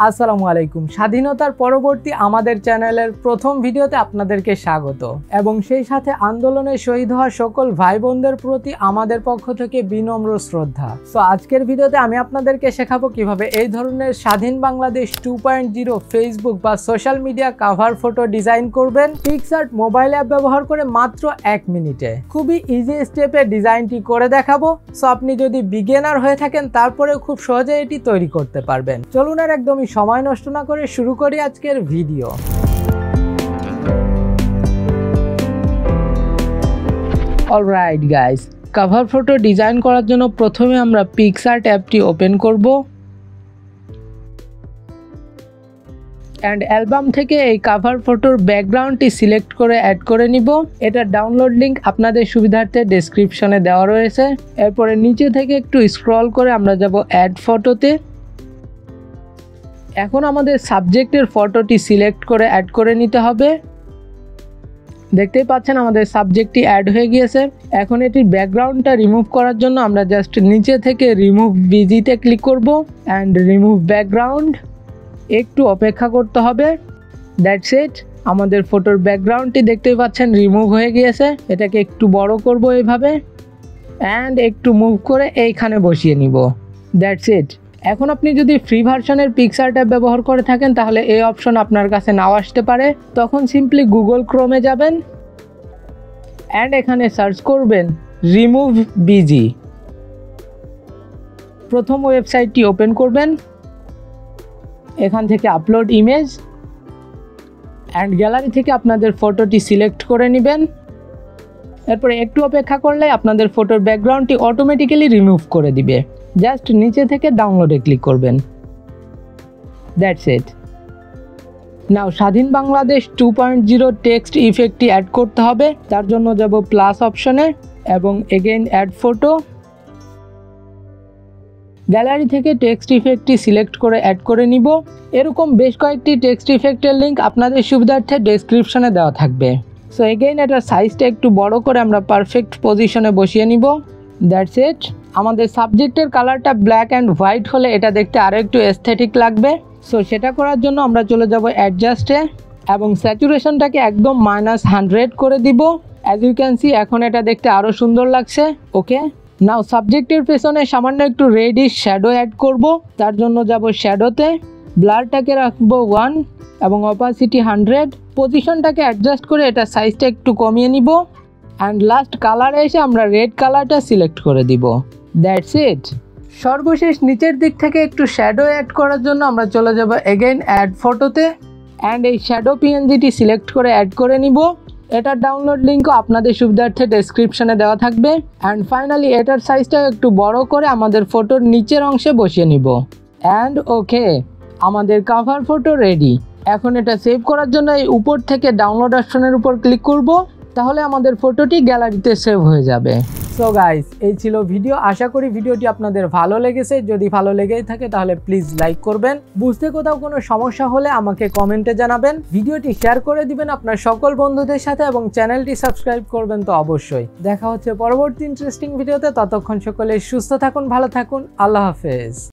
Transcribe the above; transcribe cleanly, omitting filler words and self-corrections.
আসসালামু আলাইকুম। স্বাধীনতার পরবর্তী আমাদের চ্যানেলের প্রথম ভিডিওতে আপনাদেরকে স্বাগত এবং সেই সাথে আন্দোলনে শহীদ হওয়া সকল ভাই বোনদের প্রতি আমাদের পক্ষ থেকে বিনম্র শ্রদ্ধা। সো আজকের ভিডিওতে আমি আপনাদেরকে শেখাবো কিভাবে এই ধরনের স্বাধীন বাংলাদেশ 2.0 ফেসবুক বা social media cover photo design করবেন পিক্সআর্ট মোবাইল অ্যাপ ব্যবহার করে মাত্র 1 মিনিটে। খুবই ইজি স্টেপে ডিজাইনটি করে দেখাবো। সো আপনি যদি বিগিনার হয়ে থাকেন তারপরেও খুব সহজে এটি তৈরি করতে পারবেন। চলুন আর একদমই সময় নষ্ট না করে শুরু করি আজকের video. Alright guys, cover photo design করার জন্য প্রথমে আমরা পিক্সআর্ট অ্যাপটি ওপেন করব অ্যান্ড অ্যালবাম থেকে এই কভার ফটোর ব্যাকগ্রাউন্ডটি সিলেক্ট করে অ্যাড করে নিব। এটার ডাউনলোড লিঙ্ক আপনাদের সুবিধার্থে ডেসক্রিপশনে দেওয়া রয়েছে। এরপরে নিচে থেকে একটু স্ক্রল করে আমরা যাব অ্যাড ফটোতে। এখন আমাদের সাবজেক্টের ফটোটি সিলেক্ট করে অ্যাড করে নিতে হবে। দেখতেই পাচ্ছেন আমাদের সাবজেক্টটি অ্যাড হয়ে গিয়েছে। এখন এটির ব্যাকগ্রাউন্ডটা রিমুভ করার জন্য আমরা জাস্ট নিচে থেকে রিমুভ বিজিতে ক্লিক করব অ্যান্ড রিমুভ ব্যাকগ্রাউন্ড। একটু অপেক্ষা করতে হবে। দ্যাটস ইট, আমাদের ফটোর ব্যাকগ্রাউন্ডটি দেখতেই পাচ্ছেন রিমুভ হয়ে গিয়েছে। এটাকে একটু বড় করব এইভাবে অ্যান্ড একটু মুভ করে এইখানে বসিয়ে নিব। That's it. এখন আপনি যদি ফ্রি ভার্সনের পিক্সআর্ট অ্যাপ ব্যবহার করে থাকেন তাহলে এই অপশন আপনার কাছে নাও আসতে পারে। তখন সিম্পলি গুগল ক্রোমে যাবেন অ্যান্ড এখানে সার্চ করবেন রিমুভ বিজি। প্রথম ওয়েবসাইটটি ওপেন করবেন, এখান থেকে আপলোড ইমেজ অ্যান্ড গ্যালারি থেকে আপনাদের ফটোটি সিলেক্ট করে নেবেন। এরপরে একটু অপেক্ষা করলে আপনাদের ফটোর ব্যাকগ্রাউন্ডটি অটোমেটিক্যালি রিমুভ করে দিবে। জাস্ট নিচে থেকে ডাউনলোডে ক্লিক করবেন। That's it. নাও স্বাধীন বাংলাদেশ 2.0 টেক্সট ইফেক্টটি অ্যাড করতে হবে। তার জন্য যাব প্লাস অপশনে এবং এগেইন অ্যাড ফটো। গ্যালারি থেকে টেক্সট ইফেক্টটি সিলেক্ট করে অ্যাড করে নিব। এরকম বেশ কয়েকটি টেক্সট ইফেক্টের লিঙ্ক আপনাদের সুবিধার্থে ডেসক্রিপশনে দেওয়া থাকবে। সো এগেইন এটার সাইজটা একটু বড় করে আমরা পারফেক্ট পজিশনে বসিয়ে নিব। That's it. আমাদের সাবজেক্টের কালারটা ব্ল্যাক অ্যান্ড হোয়াইট হলে এটা দেখতে আরও একটু এস্থেটিক লাগবে। সো সেটা করার জন্য আমরা চলে যাব অ্যাডজাস্টে এবং স্যাচুরেশনটাকে একদম -100 করে দিব। অ্যাজ ইউ ক্যান সি এখন এটা দেখতে আরও সুন্দর লাগছে। ওকে, নাও সাবজেক্টের পেছনে সামান্য একটু রেডিশ শ্যাডো অ্যাড করব। তার জন্য যাব শ্যাডোতে, ব্লারটাকে রাখবো 1 এবং অপাসিটি 100। পজিশনটাকে অ্যাডজাস্ট করে এটা সাইজটা একটু কমিয়ে নিব অ্যান্ড লাস্ট কালারে এসে আমরা রেড কালারটা সিলেক্ট করে দিব। That's it. সর্বশেষ নিচের দিক থেকে একটু শ্যাডো অ্যাড করার জন্য আমরা চলে যাব এগেইন অ্যাড ফটোতে অ্যান্ড এই শ্যাডো পিএনজিটি সিলেক্ট করে অ্যাড করে নিব। এটার ডাউনলোড লিঙ্কও আপনাদের সুবিধার্থে ডেসক্রিপশনে দেওয়া থাকবে। অ্যান্ড ফাইনালি এটার সাইজটা একটু বড় করে আমাদের ফটোর নিচের অংশে বসিয়ে নিব। অ্যান্ড ওকে, আমাদের কভার ফটো রেডি। এখন এটা সেভ করার জন্য এই উপর থেকে ডাউনলোড অপশনের উপর ক্লিক করব, তাহলে আমাদের ফটোটি গ্যালারিতে সেভ হয়ে যাবে। সো গাইস, এই ছিল ভিডিও। আশা করি ভিডিওটি আপনাদের ভালো লেগেছে। যদি ভালো লেগেই থাকে তাহলে প্লিজ লাইক করবেন। বুঝতে কোথাও কোনো সমস্যা হলে আমাকে কমেন্টে জানাবেন। ভিডিওটি শেয়ার করে দিবেন আপনার সকল বন্ধুদের সাথে এবং চ্যানেলটি সাবস্ক্রাইব করবেন তো অবশ্যই। দেখা হচ্ছে পরবর্তী ইন্টারেস্টিং ভিডিওতে। ততক্ষণ সকলে সুস্থ থাকুন, ভালো থাকুন। আল্লাহ হাফেজ।